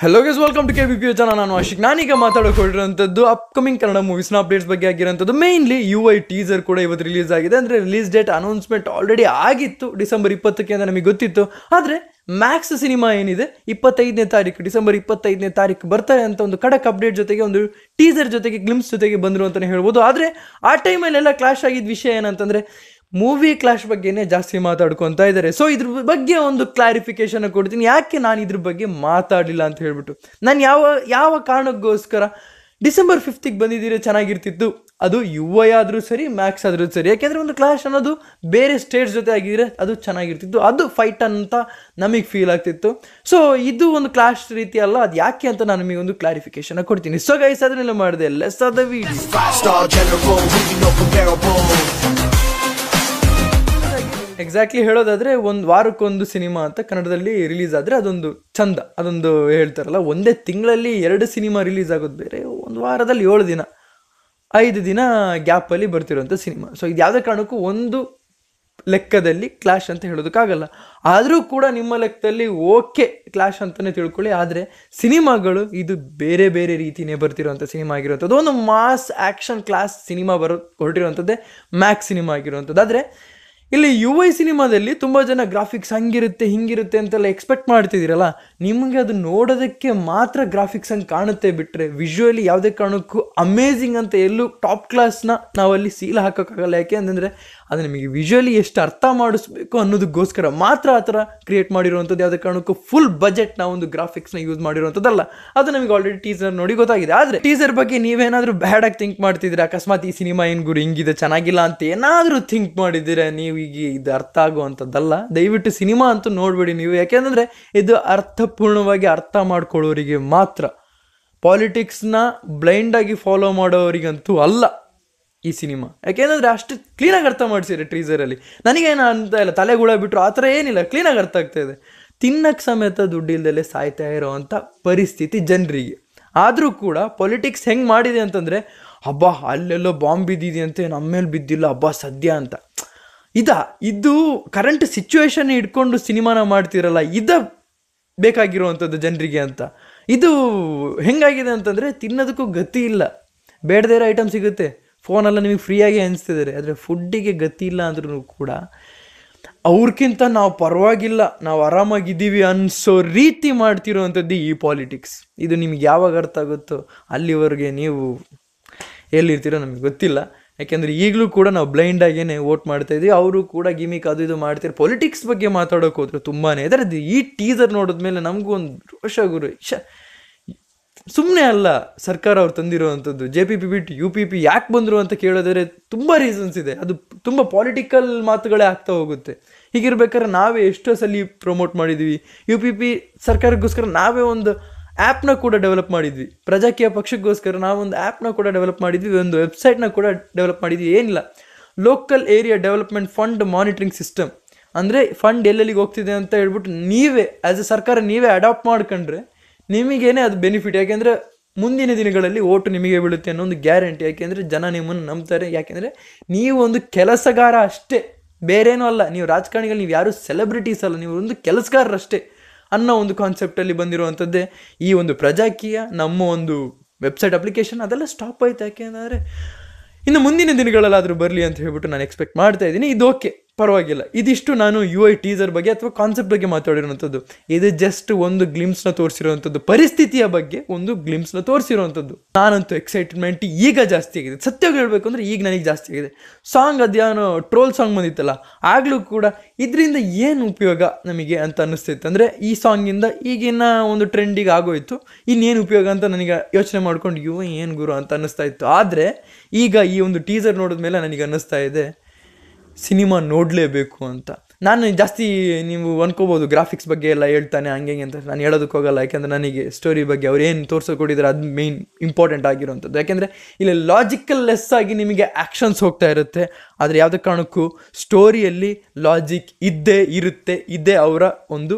Hello guys, welcome to KBP channel. ನಾನು ಆಶಿಕ್. ನಾನೀಗ ಮಾತಾಡೋಕೊಂಡಿರೋಂಥದ್ದು ಅಪ್ಕಮಿಂಗ್ ಕನ್ನಡ ಮೂವೀಸ್ನ ಅಪ್ಡೇಟ್ಸ್ ಬಗ್ಗೆ ಆಗಿರೋಂಥದ್ದು. ಮೇನ್ಲಿ UI ಟೀಸರ್ ಕೂಡ ಇವತ್ತು ರಿಲೀಸ್ ಆಗಿದೆ. ಅಂದರೆ ರಿಲೀಸ್ ಡೇಟ್ ಅನೌನ್ಸ್ಮೆಂಟ್ ಆಲ್ರೆಡಿ ಆಗಿತ್ತು, ಡಿಸೆಂಬರ್ 20ಕ್ಕೆ ಅಂತ ನಮಗೆ ಗೊತ್ತಿತ್ತು. ಆದರೆ ಮ್ಯಾಕ್ಸ್ ಸಿನಿಮಾ ಏನಿದೆ 25ನೇ ತಾರೀಕು, ಡಿಸೆಂಬರ್ 25ನೇ ತಾರೀಕು ಬರ್ತಾರೆ ಅಂತ ಒಂದು ಖಡಕ್ ಅಪ್ಡೇಟ್ ಜೊತೆಗೆ, ಒಂದು ಟೀಸರ್ ಜೊತೆಗೆ, ಗ್ಲಿಮ್ಸ್ ಜೊತೆಗೆ ಬಂದರು ಅಂತಲೇ ಹೇಳ್ಬೋದು. ಆದರೆ ಆ ಟೈಮಲ್ಲೆಲ್ಲ ಕ್ಲಾಶ್ ಆಗಿದ್ದ ವಿಷಯ ಏನಂತಂದರೆ ಮೂವಿ ಕ್ಲಾಶ್ ಬಗ್ಗೆನೇ ಜಾಸ್ತಿ ಮಾತಾಡ್ಕೊತಾ ಇದ್ದಾರೆ. ಸೊ ಇದ್ರ ಬಗ್ಗೆ ಒಂದು ಕ್ಲಾರಿಫಿಕೇಶನ್ ಕೊಡ್ತೀನಿ, ಯಾಕೆ ನಾನು ಇದ್ರ ಬಗ್ಗೆ ಮಾತಾಡಲಿಲ್ಲ ಅಂತ ಹೇಳ್ಬಿಟ್ಟು. ನಾನು ಯಾವ ಕಾರಣಕ್ಕೋಸ್ಕರ ಡಿಸೆಂಬರ್ 5ಗೆ ಬಂದಿದ್ದೀರಿ ಚೆನ್ನಾಗಿರ್ತಿತ್ತು, ಅದು UI ಆದರೂ ಸರಿ, ಮ್ಯಾಕ್ಸ್ ಆದರೂ ಸರಿ. ಯಾಕೆಂದರೆ ಒಂದು ಕ್ಲಾಶ್ ಅನ್ನೋದು ಬೇರೆ ಸ್ಟೇಟ್ಸ್ ಜೊತೆ ಆಗಿದ್ರೆ ಅದು ಚೆನ್ನಾಗಿರ್ತಿತ್ತು, ಅದು ಫೈಟ್ ಅಂತ ನಮಗೆ ಫೀಲ್ ಆಗ್ತಿತ್ತು. ಸೊ ಇದು ಒಂದು ಕ್ಲಾಶ್ ರೀತಿ ಅಲ್ಲ, ಅದು ಯಾಕೆ ಅಂತ ನಾನು ನಿಮಗೆ ಒಂದು ಕ್ಲಾರಿಫಿಕೇಶನ್ ಕೊಡ್ತೀನಿ. ಸೊ ಗೈಸ್, ಅದನ್ನೆಲ್ಲ ಮಾಡಿದೆ ಲೆಸ್ ಆದ ವಿಡಿಯೋ. ಎಕ್ಸಾಕ್ಟ್ಲಿ ಹೇಳೋದಾದರೆ, ಒಂದು ವಾರಕ್ಕೊಂದು ಸಿನಿಮಾ ಅಂತ ಕನ್ನಡದಲ್ಲಿ ರಿಲೀಸ್ ಆದರೆ ಅದೊಂದು ಚಂದ. ಅದೊಂದು ಹೇಳ್ತಾರಲ್ಲ, ಒಂದೇ ತಿಂಗಳಲ್ಲಿ 2 ಸಿನಿಮಾ ರಿಲೀಸ್ ಆಗೋದು ಬೇರೆ, ಒಂದು ವಾರದಲ್ಲಿ 7 ದಿನ 5 ದಿನ ಗ್ಯಾಪಲ್ಲಿ ಬರ್ತಿರೋಂಥ ಸಿನಿಮಾ. ಸೊ ಇದು ಯಾವುದೇ ಕಾರಣಕ್ಕೂ ಒಂದು ಲೆಕ್ಕದಲ್ಲಿ ಕ್ಲಾಶ್ ಅಂತ ಹೇಳೋದಕ್ಕಾಗಲ್ಲ. ಆದರೂ ಕೂಡ ನಿಮ್ಮ ಲೆಕ್ಕದಲ್ಲಿ ಓಕೆ ಕ್ಲಾಶ್ ಅಂತಲೇ ತಿಳ್ಕೊಳ್ಳಿ. ಆದರೆ ಸಿನಿಮಾಗಳು ಇದು ಬೇರೆ ಬೇರೆ ರೀತಿಯೇ ಬರ್ತಿರೋಂಥ ಸಿನಿಮಾ ಆಗಿರೋಂಥದ್ದು. ಒಂದು ಮಾಸ್ ಆ್ಯಕ್ಷನ್ ಕ್ಲಾಸ್ ಸಿನಿಮಾ ಹೊರಟಿರೋಂಥದ್ದೇ ಮ್ಯಾಕ್ಸ್ ಸಿನಿಮಾ ಆಗಿರೋಂಥದ್ದು. ಆದರೆ ಇಲ್ಲಿ UI ಸಿನಿಮಾದಲ್ಲಿ ತುಂಬ ಜನ ಗ್ರಾಫಿಕ್ಸ್ ಹಂಗಿರುತ್ತೆ ಹಿಂಗಿರುತ್ತೆ ಅಂತೆಲ್ಲ ಎಕ್ಸ್ಪೆಕ್ಟ್ ಮಾಡ್ತಿದ್ದೀರಲ್ಲ, ನಿಮಗೆ ಅದು ನೋಡೋದಕ್ಕೆ ಮಾತ್ರ ಗ್ರಾಫಿಕ್ಸ್ ಹಂಗೆ ಕಾಣುತ್ತೆ ಬಿಟ್ಟರೆ ವಿಜುವಲಿ ಯಾವುದೇ ಕಾರಣಕ್ಕೂ ಅಮೇಝಿಂಗ್ ಅಂತ ಎಲ್ಲೂ ಟಾಪ್ ಕ್ಲಾಸ್ನ ನಾವಲ್ಲಿ ಸೀಲ್ ಹಾಕೋಕ್ಕಾಗಲ್ಲ. ಯಾಕೆ ಅಂತಂದರೆ ಅದು ನಿಮಗೆ ವಿಜುವಲಿ ಎಷ್ಟು ಅರ್ಥ ಮಾಡಿಸ್ಬೇಕು ಅನ್ನೋದಕ್ಕೋಸ್ಕರ ಮಾತ್ರ ಆ ಥರ ಕ್ರಿಯೇಟ್ ಮಾಡಿರುವಂಥದ್ದು. ಯಾವುದೇ ಕಾರಣಕ್ಕೂ ಫುಲ್ ಬಜೆಟ್ನ ಒಂದು ಗ್ರಾಫಿಕ್ಸ್ನ ಯೂಸ್ ಮಾಡಿರುವಂಥದ್ದಲ್ಲ. ಅದು ನಮಗೆ ಆಲ್ರೆಡಿ ಟೀಸರ್ ನೋಡಿ ಗೊತ್ತಾಗಿದೆ. ಆದರೆ ಟೀಸರ್ ಬಗ್ಗೆ ನೀವೇನಾದರೂ ಬ್ಯಾಡಾಗಿ ಥಿಂಕ್ ಮಾಡ್ತಿದ್ದೀರಾ, ಅಕಸ್ಮಾತ್ ಈ ಸಿನಿಮಾ ಏನು ಗುರು ಹಿಂಗಿದೆ ಚೆನ್ನಾಗಿಲ್ಲ ಅಂತ ಏನಾದರೂ ಥಿಂಕ್ ಮಾಡಿದ್ದೀರಾ, ನೀವು ಈಗ ಇದು ಅರ್ಥ ಆಗುವಂಥದ್ದಲ್ಲ. ದಯವಿಟ್ಟು ಸಿನಿಮಾ ಅಂತೂ ನೋಡಬೇಡಿ ನೀವು. ಯಾಕೆಂದರೆ ಇದು ಅರ್ಥಪೂರ್ಣವಾಗಿ ಅರ್ಥ ಮಾಡ್ಕೊಳ್ಳೋರಿಗೆ ಮಾತ್ರ, ಪಾಲಿಟಿಕ್ಸ್ನ ಬ್ಲೈಂಡಾಗಿ ಫಾಲೋ ಮಾಡೋರಿಗಂತೂ ಅಲ್ಲ ಈ ಸಿನಿಮಾ. ಯಾಕೆಂದರೆ ಅಷ್ಟು ಕ್ಲೀನಾಗಿ ಅರ್ಥ ಮಾಡಿಸಿರಿ ಟೀಸರಲ್ಲಿ. ನನಗೇನು ಅಂತ ಇಲ್ಲ, ತಲೆಗುಳ ಬಿಟ್ಟರು ಆ ಥರ ಏನಿಲ್ಲ, ಕ್ಲೀನಾಗಿ ಅರ್ಥ ಆಗ್ತಾಯಿದೆ. ತಿನ್ನಕ್ಕೆ ಸಮೇತ ದುಡ್ಡಿಲ್ದಲ್ಲೇ ಸಾಯ್ತಾ ಇರೋವಂಥ ಪರಿಸ್ಥಿತಿ ಜನರಿಗೆ. ಆದರೂ ಕೂಡ ಪೊಲಿಟಿಕ್ಸ್ ಹೆಂಗೆ ಮಾಡಿದೆ ಅಂತಂದರೆ, ಹಬ್ಬ ಅಲ್ಲೆಲ್ಲೋ ಬಾಂಬ್ ಬಿದ್ದಿದೆಯಂತೆ, ನಮ್ಮ ಮೇಲೆ ಬಿದ್ದಿಲ್ಲ ಹಬ್ಬ ಸದ್ಯ ಅಂತ. ಇದು ಕರೆಂಟ್ ಸಿಚುವೇಶನ್ ಇಟ್ಕೊಂಡು ಸಿನಿಮಾನ ಮಾಡ್ತಿರಲ್ಲ, ಬೇಕಾಗಿರುವಂಥದ್ದು ಜನರಿಗೆ ಅಂತ. ಇದು ಹೆಂಗಾಗಿದೆ ಅಂತಂದರೆ, ತಿನ್ನೋದಕ್ಕೂ ಗತಿ ಇಲ್ಲ, ಬೇಡದೇ ಇರೋ ಐಟಮ್ ಸಿಗುತ್ತೆ, ಫೋನೆಲ್ಲ ನಿಮಗೆ ಫ್ರೀಯಾಗಿ ಅನಿಸ್ತಿದ್ದಾರೆ. ಆದರೆ ಫುಡ್ಡಿಗೆ ಗತಿ ಇಲ್ಲ ಅಂದ್ರೂ ಕೂಡ ಅವ್ರಿಗಿಂತ ನಾವು ಪರವಾಗಿಲ್ಲ, ನಾವು ಆರಾಮಾಗಿದ್ದೀವಿ ಅನಿಸೋ ರೀತಿ ಮಾಡ್ತಿರೋವಂಥದ್ದು ಈ ಪಾಲಿಟಿಕ್ಸ್. ಇದು ನಿಮ್ಗೆ ಯಾವಾಗ ಅರ್ಥ ಆಗುತ್ತೋ ಅಲ್ಲಿವರೆಗೆ ನೀವು ಎಲ್ಲಿರ್ತೀರೋ ನಮಗೆ ಗೊತ್ತಿಲ್ಲ. ಯಾಕೆಂದರೆ ಈಗಲೂ ಕೂಡ ನಾವು ಬ್ಲೈಂಡಾಗೇ ವೋಟ್ ಮಾಡ್ತಾಯಿದ್ವಿ, ಅವರು ಕೂಡ ಗಿಮಿಕ್ ಅದು ಇದು ಮಾಡ್ತಾರೆ. ಪೊಲಿಟಿಕ್ಸ್ ಬಗ್ಗೆ ಮಾತಾಡೋಕೆ ಹೋದ್ರೆ ತುಂಬಾ ಇದೆ. ಈ ಟೀಸರ್ ನೋಡಿದ್ಮೇಲೆ ನಮಗೂ ಒಂದು ರೋಷ ಗುರು. ಸುಮ್ಮನೆ ಅಲ್ಲ ಸರ್ಕಾರ ಅವ್ರು ತಂದಿರೋವಂಥದ್ದು. JPP ಬಿಟ್ಟು UPP ಯಾಕೆ ಬಂದರು ಅಂತ ಕೇಳೋದ್ರೆ ತುಂಬ ರೀಸನ್ಸ್ ಇದೆ. ಅದು ತುಂಬ ಪಾಲಿಟಿಕಲ್ ಮಾತುಗಳೇ ಆಗ್ತಾ ಹೋಗುತ್ತೆ. ಹೀಗಿರ್ಬೇಕಾದ್ರೆ ನಾವೇ ಎಷ್ಟೋ ಸಲ ಪ್ರಮೋಟ್ ಮಾಡಿದ್ವಿ, UPP ಸರ್ಕಾರಕ್ಕೋಸ್ಕರ ನಾವೇ ಒಂದು ಆ್ಯಪ್ನ ಕೂಡ ಡೆವಲಪ್ ಮಾಡಿದ್ವಿ. ಪ್ರಜಾಕೀಯ ಪಕ್ಷಕ್ಕೋಸ್ಕರ ನಾವೊಂದು ಆ್ಯಪ್ನ ಕೂಡ ಡೆವಲಪ್ ಮಾಡಿದ್ವಿ, ಒಂದು ವೆಬ್ಸೈಟ್ನ ಕೂಡ ಡೆವಲಪ್ ಮಾಡಿದ್ವಿ. ಏನಿಲ್ಲ, local area development fund monitoring system. ಅಂದರೆ ಫಂಡ್ ಎಲ್ಲೆಲ್ಲಿಗೆ ಹೋಗ್ತಿದೆ ಅಂತ ಹೇಳ್ಬಿಟ್ಟು ನೀವೇ ಆ್ಯಸ್ ಎ ಸರ್ಕಾರ ನೀವೇ ಅಡಾಪ್ಟ್ ಮಾಡ್ಕೊಂಡ್ರೆ ನಿಮಗೇನೆ ಅದು ಬೆನಿಫಿಟ್. ಯಾಕೆಂದರೆ ಮುಂದಿನ ದಿನಗಳಲ್ಲಿ ಓಟು ನಿಮಗೆ ಬೀಳುತ್ತೆ ಅನ್ನೋ ಒಂದು ಗ್ಯಾರಂಟಿ. ಯಾಕೆಂದರೆ ಜನ ನಿಮ್ಮನ್ನು ನಂಬ್ತಾರೆ. ಯಾಕೆಂದರೆ ನೀವು ಒಂದು ಕೆಲಸಗಾರ ಅಷ್ಟೇ, ಬೇರೇನೂ ಅಲ್ಲ. ನೀವು ರಾಜಕಾರಣಿಗಳು, ನೀವು ಯಾರು ಸೆಲೆಬ್ರಿಟೀಸ್ ಅಲ್ಲ, ನೀವು ಒಂದು ಕೆಲಸಗಾರರಷ್ಟೇ ಅನ್ನೋ ಒಂದು ಕಾನ್ಸೆಪ್ಟಲ್ಲಿ ಬಂದಿರುವಂಥದ್ದೇ ಈ ಒಂದು ಪ್ರಜಾಕೀಯ ನಮ್ಮ ಒಂದು ವೆಬ್ಸೈಟ್ ಅಪ್ಲಿಕೇಶನ್. ಅದೆಲ್ಲ ಸ್ಟಾಪ್ ಆಯ್ತು. ಯಾಕೆಂದರೆ ಇನ್ನು ಮುಂದಿನ ದಿನಗಳಲ್ಲಾದರೂ ಬರಲಿ ಅಂತ ಹೇಳ್ಬಿಟ್ಟು ನಾನು ಎಕ್ಸ್ಪೆಕ್ಟ್ ಮಾಡ್ತಾ ಇದ್ದೀನಿ. ಇದು ಓಕೆ, ಪರವಾಗಿಲ್ಲ. ಇದಿಷ್ಟು ನಾನು UI ಟೀಸರ್ ಬಗ್ಗೆ ಅಥವಾ ಕಾನ್ಸೆಪ್ಟ್ ಬಗ್ಗೆ ಮಾತಾಡಿರೋವಂಥದ್ದು. ಇದು ಜಸ್ಟ್ ಒಂದು ಗ್ಲಿಮ್ಸ್ನ ತೋರಿಸಿರೋವಂಥದ್ದು, ಪರಿಸ್ಥಿತಿಯ ಬಗ್ಗೆ ಒಂದು ಗ್ಲಿಮ್ಸ್ನ ತೋರಿಸಿರೋವಂಥದ್ದು. ನಾನಂತೂ ಎಕ್ಸೈಟ್ಮೆಂಟ್ ಈಗ ಜಾಸ್ತಿ ಆಗಿದೆ. ಸತ್ಯವಾಗಿ ಹೇಳಬೇಕು ಅಂದರೆ ಈಗ ನನಗೆ ಜಾಸ್ತಿ ಆಗಿದೆ. ಸಾಂಗ್ ಅದೇನೋ ಟ್ರೋಲ್ ಸಾಂಗ್ ಬಂದಿತ್ತಲ್ಲ, ಆಗಲೂ ಕೂಡ ಇದರಿಂದ ಏನು ಉಪಯೋಗ ನಮಗೆ ಅಂತ ಅನ್ನಿಸ್ತಿತ್ತು. ಅಂದರೆ ಈ ಸಾಂಗಿಂದ ಈಗಿನ ಒಂದು ಟ್ರೆಂಡಿಗೆ ಆಗೋಯ್ತು, ಇನ್ನೇನು ಉಪಯೋಗ ಅಂತ ನನಗೆ ಯೋಚನೆ ಮಾಡ್ಕೊಂಡು ಏನು ಗುರು ಅಂತ ಅನ್ನಿಸ್ತಾ ಇತ್ತು. ಆದರೆ ಈಗ ಈ ಒಂದು ಟೀಸರ್ ನೋಡಿದ್ಮೇಲೆ ನನಗೆ ಅನ್ನಿಸ್ತಾ ಇದೆ ಸಿನಿಮಾ ನೋಡಲೇಬೇಕು ಅಂತ. ನಾನು ಜಾಸ್ತಿ ನೀವು ಅನ್ಕೋಬೋದು ಗ್ರಾಫಿಕ್ಸ್ ಬಗ್ಗೆ ಎಲ್ಲ ಹೇಳ್ತಾನೆ ಹಂಗೆ ಅಂತ. ನಾನು ಹೇಳೋದಕ್ಕೆ ಹೋಗಲ್ಲ. ಯಾಕೆಂದರೆ ನನಗೆ ಸ್ಟೋರಿ ಬಗ್ಗೆ ಅವ್ರು ಏನು ತೋರಿಸೋಕೊಟ್ಟಿದ್ದಾರೆ ಅದು ಮೇಯ್ನ್ ಇಂಪಾರ್ಟೆಂಟ್ ಆಗಿರೋವಂಥದ್ದು. ಯಾಕೆಂದರೆ ಇಲ್ಲಿ ಲಾಜಿಕಲ್ ಲೆಸ್ ಆಗಿ ನಿಮಗೆ ಆ್ಯಕ್ಷನ್ಸ್ ಹೋಗ್ತಾ ಇರುತ್ತೆ. ಆದರೆ ಯಾವುದೇ ಕಾರಣಕ್ಕೂ ಸ್ಟೋರಿಯಲ್ಲಿ ಲಾಜಿಕ್ ಇದ್ದೇ ಇರುತ್ತೆ. ಇದೇ ಅವರ ಒಂದು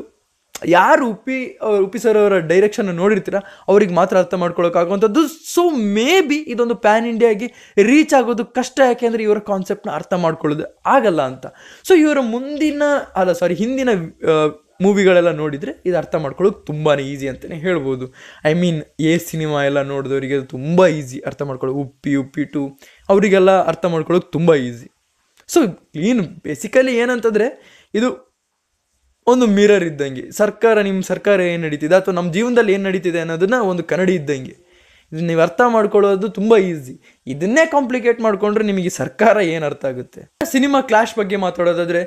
ಯಾರು ಉಪಿ ಸರ್ ಅವರ ಡೈರೆಕ್ಷನ್ ನೋಡಿರ್ತೀರ ಅವ್ರಿಗೆ ಮಾತ್ರ ಅರ್ಥ ಮಾಡ್ಕೊಳ್ಳೋಕ್ಕಾಗುವಂಥದ್ದು. ಸೊ ಮೇ ಬಿ ಇದೊಂದು ಪ್ಯಾನ್ ಇಂಡಿಯಾಗಿ ರೀಚ್ ಆಗೋದು ಕಷ್ಟ. ಯಾಕೆಂದರೆ ಇವರ ಕಾನ್ಸೆಪ್ಟ್ನ ಅರ್ಥ ಮಾಡ್ಕೊಳ್ಳೋದು ಆಗಲ್ಲ ಅಂತ. ಸೊ ಇವರ ಹಿಂದಿನ ಮೂವಿಗಳೆಲ್ಲ ನೋಡಿದರೆ ಇದು ಅರ್ಥ ಮಾಡ್ಕೊಳ್ಳೋಕೆ ತುಂಬಾ ಈಸಿ ಅಂತಲೇ ಹೇಳ್ಬೋದು. ಐ ಮೀನ್ ಸಿನಿಮಾ ಎಲ್ಲ ನೋಡಿದವರಿಗೆ ಅದು ತುಂಬ ಈಸಿ ಅರ್ಥ ಮಾಡ್ಕೊಳ್ಳೋದು. ಉಪ್ಪಿ 2 ಅವರಿಗೆಲ್ಲ ಅರ್ಥ ಮಾಡ್ಕೊಳ್ಳೋಕೆ ತುಂಬ ಈಸಿ. ಸೊ ಬೇಸಿಕಲಿ ಏನಂತಂದರೆ ಇದು ಒಂದು ಮಿರರ್ ಇದ್ದಂಗೆ. ನಿಮ್ಮ ಸರ್ಕಾರ ಏನು ನಡೀತಿದೆ ಅಥವಾ ನಮ್ಮ ಜೀವನದಲ್ಲಿ ಏನು ನಡೀತಿದೆ ಅನ್ನೋದನ್ನ ಒಂದು ಕನ್ನಡಿ ಇದ್ದಂಗೆ. ಇದನ್ನ ನೀವು ಅರ್ಥ ಮಾಡ್ಕೊಳ್ಳೋದು ತುಂಬ ಈಸಿ. ಇದನ್ನೇ ಕಾಂಪ್ಲಿಕೇಟ್ ಮಾಡಿಕೊಂಡ್ರೆ ನಿಮಗೆ ಸರ್ಕಾರ ಏನು ಅರ್ಥ ಆಗುತ್ತೆ. ಸಿನಿಮಾ ಕ್ಲಾಶ್ ಬಗ್ಗೆ ಮಾತಾಡೋದಾದರೆ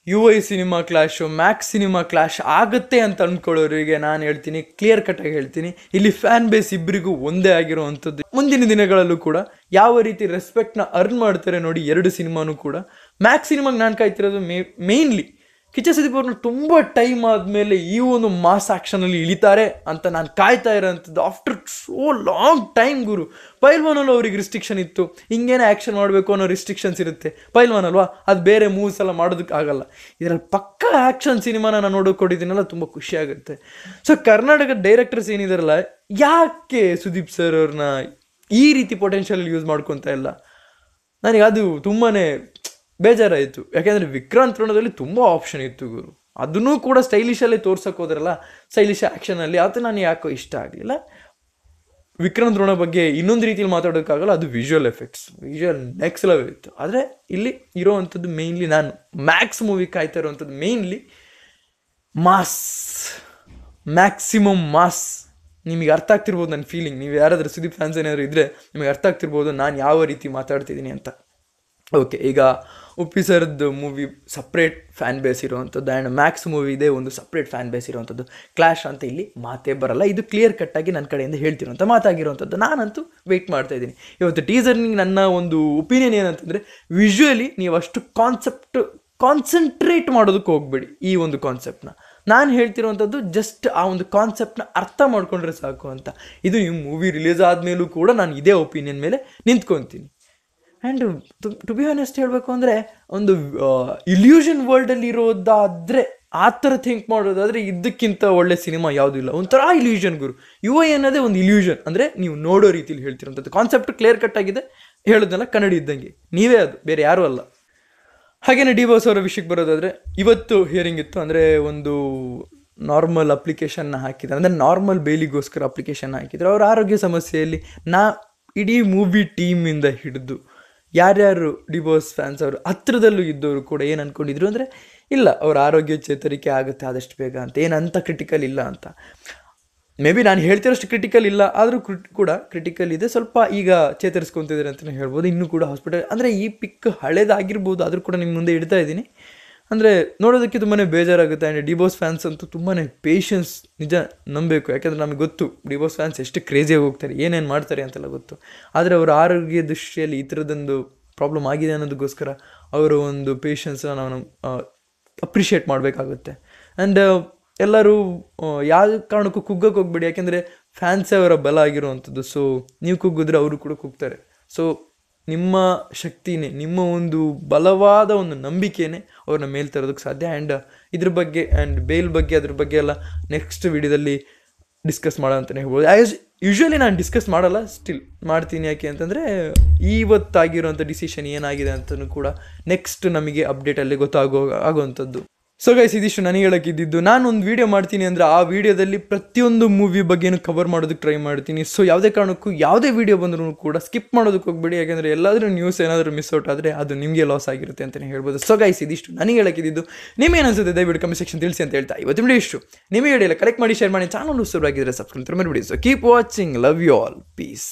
UI cinema clash, Max cinema clash ಆಗುತ್ತೆ ಅಂತ ಅಂದ್ಕೊಳ್ಳೋರಿಗೆ ನಾನು ಹೇಳ್ತೀನಿ, ಕ್ಲಿಯರ್ ಕಟ್ಟಾಗಿ ಹೇಳ್ತೀನಿ, ಇಲ್ಲಿ ಫ್ಯಾನ್ ಬೇಸ್ ಇಬ್ಬರಿಗೂ ಒಂದೇ ಆಗಿರುವಂಥದ್ದು. ಮುಂದಿನ ದಿನಗಳಲ್ಲೂ ಕೂಡ ಯಾವ ರೀತಿ ರೆಸ್ಪೆಕ್ಟ್ನ ಅರ್ನ್ ಮಾಡ್ತಾರೆ ನೋಡಿ 2 ಸಿನಿಮಾನೂ ಕೂಡ. ಮ್ಯಾಕ್ಸ್ ಸಿನಿಮಾಗೆ ನಾನು ಕಾಯ್ತಿರೋದು ಮೇಯ್ನ್ಲಿ ಕಿಚ್ಚ ಸುದೀಪ್ ಅವ್ರನ್ನ ತುಂಬ ಟೈಮ್ ಆದಮೇಲೆ ಈ ಒಂದು ಮಾಸ್ ಆ್ಯಕ್ಷನಲ್ಲಿ ಇಳಿತಾರೆ ಅಂತ ನಾನು ಕಾಯ್ತಾ ಇರೋಂಥದ್ದು. ಆಫ್ಟರ್ ಸೋ ಲಾಂಗ್ ಟೈಮ್ ಗುರು. ಪೈಲ್ವಾನಲ್ಲೂ ಅವ್ರಿಗೆ ರಿಸ್ಟ್ರಿಕ್ಷನ್ ಇತ್ತು, ಹಿಂಗೇನೆ ಆ್ಯಕ್ಷನ್ ಮಾಡಬೇಕು ಅನ್ನೋ ರಿಸ್ಟ್ರಿಕ್ಷನ್ಸ್ ಇರುತ್ತೆ. ಪೈಲ್ವಾನ್ ಅಲ್ವಾ, ಅದು ಬೇರೆ ಮೂವ್ಸ್ ಎಲ್ಲ ಮಾಡೋದಕ್ಕಾಗಲ್ಲ. ಇದರಲ್ಲಿ ಪಕ್ಕಾ ಆ್ಯಕ್ಷನ್ ಸಿನಿಮಾನ ನಾನು ನೋಡೋಕೊಟ್ಟಿದ್ದೀನಲ್ಲ, ತುಂಬ ಖುಷಿಯಾಗುತ್ತೆ. ಸೊ ಕರ್ನಾಟಕದ ಡೈರೆಕ್ಟರ್ಸ್ ಏನಿದಾರಲ್ಲ, ಯಾಕೆ ಸುದೀಪ್ ಸರ್ ಅವ್ರನ್ನ ಈ ರೀತಿ ಪೊಟೆನ್ಷಿಯಲ್ ಯೂಸ್ ಮಾಡ್ಕೊತಾ ಇಲ್ಲ? ನನಗೆ ಅದು ತುಂಬಾ ಬೇಜಾರಾಯಿತು. ಯಾಕೆಂದರೆ ವಿಕ್ರಾಂತ್ ಋಣದಲ್ಲಿ ತುಂಬ ಆಪ್ಷನ್ ಇತ್ತು ಗುರು. ಅದನ್ನೂ ಕೂಡ ಸ್ಟೈಲಿಶಲ್ಲೇ ತೋರ್ಸೋಕೆ ಹೋದ್ರಲ್ಲ, ಸ್ಟೈಲಿಶ್ ಆ್ಯಕ್ಷನಲ್ಲಿ, ಅದು ನನಗೆ ಯಾಕೋ ಇಷ್ಟ ಆಗಲಿಲ್ಲ. ವಿಕ್ರಾಂತ್ ಋಣ ಬಗ್ಗೆ ಇನ್ನೊಂದು ರೀತಿಯಲ್ಲಿ ಮಾತಾಡೋಕ್ಕಾಗಲ್ಲ, ಅದು visual effects, visual next level ಇತ್ತು. ಆದರೆ ಇಲ್ಲಿ ಇರೋವಂಥದ್ದು ಮೇಯ್ನ್ಲಿ ನಾನು ಮ್ಯಾಕ್ಸ್ ಮೂವಿ ಕಾಯ್ತಾ ಇರೋವಂಥದ್ದು ಮೇಯ್ನ್ಲಿ ಮಾಸ್, ಮ್ಯಾಕ್ಸಿಮಮ್ ಮಾಸ್. ನಿಮಗೆ ಅರ್ಥ ಆಗ್ತಿರ್ಬೋದು ನನ್ನ ಫೀಲಿಂಗ್. ನೀವು ಯಾರಾದರೂ ಸುದೀಪ್ ಫ್ಯಾನ್ಸ್ ಏನಾದರೂ ಇದ್ದರೆ ನಿಮಗೆ ಅರ್ಥ ಆಗ್ತಿರ್ಬೋದು ನಾನು ಯಾವ ರೀತಿ ಮಾತಾಡ್ತಿದ್ದೀನಿ ಅಂತ. ಓಕೆ, ಈಗ ಉಪ್ಪಿ ಸರ್ದು ಮೂವಿ ಸಪ್ರೇಟ್ ಫ್ಯಾನ್ ಬೇಸ್ ಇರುವಂಥದ್ದು ಆ್ಯಂಡ್ ಮ್ಯಾಕ್ಸ್ ಮೂವಿದೆ ಒಂದು ಸಪ್ರೇಟ್ ಫ್ಯಾನ್ ಬೇಸ್ ಇರುವಂಥದ್ದು. ಕ್ಲಾಶ್ ಅಂತ ಇಲ್ಲಿ ಮಾತೇ ಬರಲ್ಲ. ಇದು ಕ್ಲಿಯರ್ ಕಟ್ಟಾಗಿ ನನ್ನ ಕಡೆಯಿಂದ ಹೇಳ್ತಿರೋಂಥ ಮಾತಾಗಿರುವಂಥದ್ದು. ನಾನಂತೂ ವೆಯ್ಟ್ ಮಾಡ್ತಾ ಇದ್ದೀನಿ. ಇವತ್ತು ಟೀಸರ್ನಿಗೆ ನನ್ನ ಒಂದು ಒಪಿನಿಯನ್ ಏನಂತಂದರೆ, ವಿಜುವಲಿ ನೀವು ಅಷ್ಟು ಕಾನ್ಸಂಟ್ರೇಟ್ ಮಾಡೋದಕ್ಕೆ ಹೋಗ್ಬೇಡಿ ಈ ಒಂದು ಕಾನ್ಸೆಪ್ಟ್ನ. ನಾನು ಹೇಳ್ತಿರೋವಂಥದ್ದು ಜಸ್ಟ್ ಆ ಒಂದು ಕಾನ್ಸೆಪ್ಟ್ನ ಅರ್ಥ ಮಾಡ್ಕೊಂಡ್ರೆ ಸಾಕು ಅಂತ. ಇದು ನೀವು ಮೂವಿ ರಿಲೀಸ್ ಆದಮೇಲೂ ಕೂಡ ನಾನು ಇದೇ ಒಪಿನಿಯನ್ ಮೇಲೆ ನಿಂತ್ಕೊತೀನಿ. ಆ್ಯಂಡ್ ಟು ಬಿ ಆನೆಸ್ಟ್ ಹೇಳಬೇಕು ಅಂದರೆ, ಒಂದು ಇಲ್ಯೂಷನ್ ವರ್ಲ್ಡಲ್ಲಿ ಇರೋದಾದರೆ, ಆ ಥರ ಥಿಂಕ್ ಮಾಡೋದಾದರೆ ಇದಕ್ಕಿಂತ ಒಳ್ಳೆ ಸಿನಿಮಾ ಯಾವುದೂ ಇಲ್ಲ. ಒಂಥರ ಇಲ್ಯೂಷನ್ ಗುರು. UI ಅನ್ನೋದೇ ಒಂದು ಇಲ್ಯೂಷನ್. ಅಂದರೆ ನೀವು ನೋಡೋ ರೀತಿಲಿ ಹೇಳ್ತಿರೋಂಥದ್ದು. ಕಾನ್ಸೆಪ್ಟ್ ಕ್ಲಿಯರ್ ಕಟ್ ಆಗಿದೆ, ಹೇಳೋದನ್ನೆಲ್ಲ ಕನ್ನಡಿ ಇದ್ದಂಗೆ, ನೀವೇ ಅದು, ಬೇರೆ ಯಾರೂ ಅಲ್ಲ. ಹಾಗೆಯೇ ಡಿ ಬಾಸ್ ಅವರ ವಿಷಯಕ್ಕೆ ಬರೋದಾದರೆ, ಇವತ್ತು ಹಿಯರಿಂಗ್ ಇತ್ತು. ಅಂದರೆ ಒಂದು ನಾರ್ಮಲ್ ಅಪ್ಲಿಕೇಶನ್ನ ಹಾಕಿದ್ದಾರೆ, ಅಂದರೆ ನಾರ್ಮಲ್ ಬೇಲಿಗೋಸ್ಕರ ಅಪ್ಲಿಕೇಶನ್ ಹಾಕಿದ್ರು. ಅವ್ರ ಆರೋಗ್ಯ ಸಮಸ್ಯೆಯಲ್ಲಿ ಇಡೀ ಮೂವಿ ಟೀಮಿಂದ ಹಿಡಿದು ಯಾರ್ಯಾರು ಡಿ ಬಾಸ್ ಫ್ಯಾನ್ಸ್ ಅವರು ಹತ್ರದಲ್ಲೂ ಇದ್ದವರು ಕೂಡ ಏನು ಅಂದ್ಕೊಂಡಿದ್ರು ಅಂದರೆ, ಇಲ್ಲ ಅವ್ರ ಆರೋಗ್ಯ ಚೇತರಿಕೆ ಆಗುತ್ತೆ ಆದಷ್ಟು ಬೇಗ ಅಂತ, ಏನಂತ ಕ್ರಿಟಿಕಲ್ ಇಲ್ಲ ಅಂತ. ಮೇ ಬಿ ನಾನು ಹೇಳ್ತಿರೋಷ್ಟು ಕ್ರಿಟಿಕಲ್ ಇಲ್ಲ, ಆದರೂ ಕೂಡ ಕ್ರಿಟಿಕಲ್ ಇದೆ. ಸ್ವಲ್ಪ ಈಗ ಚೇತರಿಸ್ಕೊತಿದ್ದಾರೆ ಅಂತಲೇ ಹೇಳ್ಬೋದು. ಇನ್ನೂ ಕೂಡ ಹಾಸ್ಪಿಟಲ್, ಅಂದರೆ ಈ ಪಿಕ್ ಹಳೇದಾಗಿರ್ಬೋದು, ಆದರೂ ಕೂಡ ನಿಮ್ಮ ಮುಂದೆ ಇಡ್ತಾ ಇದ್ದೀನಿ. ಅಂದರೆ ನೋಡೋದಕ್ಕೆ ತುಂಬಾ ಬೇಜಾರಾಗುತ್ತೆ. ಆ್ಯಂಡ್ ಡಿ ಬಾಸ್ ಫ್ಯಾನ್ಸ್ ಅಂತೂ ತುಂಬಾ ಪೇಷನ್ಸ್ ನಿಜ ನಂಬಬೇಕು. ಯಾಕೆಂದರೆ ನಮಗೆ ಗೊತ್ತು ಡಿ ಬಾಸ್ ಫ್ಯಾನ್ಸ್ ಎಷ್ಟು ಕ್ರೇಜಿಯಾಗಿ ಹೋಗ್ತಾರೆ, ಏನೇನು ಮಾಡ್ತಾರೆ ಅಂತೆಲ್ಲ ಗೊತ್ತು. ಆದರೆ ಅವರ ಆರೋಗ್ಯ ದೃಷ್ಟಿಯಲ್ಲಿ ಈ ಥರದೊಂದು ಪ್ರಾಬ್ಲಮ್ ಆಗಿದೆ ಅನ್ನೋದಕ್ಕೋಸ್ಕರ ಅವರ ಒಂದು ಪೇಷನ್ಸ್ನ ನಾವು ಅಪ್ರಿಷಿಯೇಟ್ ಮಾಡಬೇಕಾಗುತ್ತೆ. ಆ್ಯಂಡ್ ಎಲ್ಲರೂ ಯಾವ ಕಾರಣಕ್ಕೂ ಕುಗ್ಗಕ್ಕೆ ಹೋಗ್ಬೇಡಿ, ಯಾಕೆಂದರೆ ಫ್ಯಾನ್ಸೇ ಅವರ ಬಲ ಆಗಿರುವಂಥದ್ದು. ಸೊ ನೀವು ಕುಗ್ಗಿದ್ರೆ ಅವರು ಕೂಡ ಕುಗ್ತಾರೆ. ಸೊ ನಿಮ್ಮ ಶಕ್ತಿನೇ, ನಿಮ್ಮ ಒಂದು ಬಲವಾದ ಒಂದು ನಂಬಿಕೆನೇ ಅವ್ರನ್ನ ಮೇಲೆ ತರೋದಕ್ಕೆ ಸಾಧ್ಯ. ಆ್ಯಂಡ್ ಇದ್ರ ಬಗ್ಗೆ ಆ್ಯಂಡ್ ಬೇಲ್ ಬಗ್ಗೆ ಅದ್ರ ಬಗ್ಗೆ ಎಲ್ಲ ನೆಕ್ಸ್ಟ್ ವಿಡಿಯೋದಲ್ಲಿ ಡಿಸ್ಕಸ್ ಮಾಡೋ ಅಂತಲೇ ಹೇಳ್ಬೋದು. ಯೂಶ್ವಲಿ ನಾನು ಡಿಸ್ಕಸ್ ಮಾಡಲ್ಲ, ಸ್ಟಿಲ್ ಮಾಡ್ತೀನಿ. ಯಾಕೆ ಅಂತಂದರೆ ಇವತ್ತಾಗಿರೋಂಥ ಡಿಸಿಷನ್ ಏನಾಗಿದೆ ಅಂತಲೂ ಕೂಡ ನೆಕ್ಸ್ಟ್ ನಮಗೆ ಅಪ್ಡೇಟಲ್ಲಿ ಆಗುವಂಥದ್ದು. ಸೊ ಗೈಸ್, ಇದಿಷ್ಟು ನನಗೆ ಹೇಳೋಕ್ಕಿದ್ದು. ನಾನು ಒಂದು ವೀಡಿಯೋ ಮಾಡ್ತೀನಿ ಅಂದರೆ ಆ ವಿಡಿಯೋದಲ್ಲಿ ಪ್ರತಿಯೊಂದು ಮೂವಿ ಬಗ್ಗೆನೂ ಕವರ್ ಮಾಡೋದಕ್ಕೆ ಟ್ರೈ ಮಾಡ್ತೀನಿ. ಸೊ ಯಾವುದೇ ಕಾರಣಕ್ಕೂ ಯಾವುದೇ ವೀಡಿಯೋ ಬಂದರೂ ಕೂಡ ಸ್ಕಿಪ್ ಮಾಡೋದಕ್ಕೆ ಹೋಗ್ಬೇಡಿ. ಯಾಕೆಂದರೆ ಎಲ್ಲಾದರೂ ನ್ಯೂಸ್ ಏನಾದರೂ ಮಿಸ್ ಔಟ್ ಆದರೆ ಅದು ನಿಮಗೆ ಲಾಸ್ ಆಗಿರುತ್ತೆ ಅಂತಲೇ ಹೇಳ್ಬೋದು. ಸೊ ಗೈಸ್, ಇದಿಷ್ಟು ನನಗೆ ಹೇಳೋಕ್ಕಿದ್ದು. ನಿಮಗೆ ಅನಿಸುತ್ತೆ ದಯವಿಟ್ಟು ಕಮೆಂಟ್ ಸೆಕ್ಷನ್ ತಿಳಿಸಿ ಅಂತ ಹೇಳ್ತಾ ಇವತ್ತು ವಿಡಿಯೋ ಇಷ್ಟು. ನಿಮಗೆ ವಿಡಿಯೋ ಕಲೆಕ್ಟ್ ಮಾಡಿ, ಶೇರ್ ಮಾಡಿ, ಚಾನಲ್ ಸಬ್ಸ್ಕ್ರೈಬ್ ಆಗಿದ್ದರೆ ಸಬ್ಸ್ಕ್ರೈಬ್ ಮಾಡಿಬಿಡಿ. So keep watching, love you all, piece.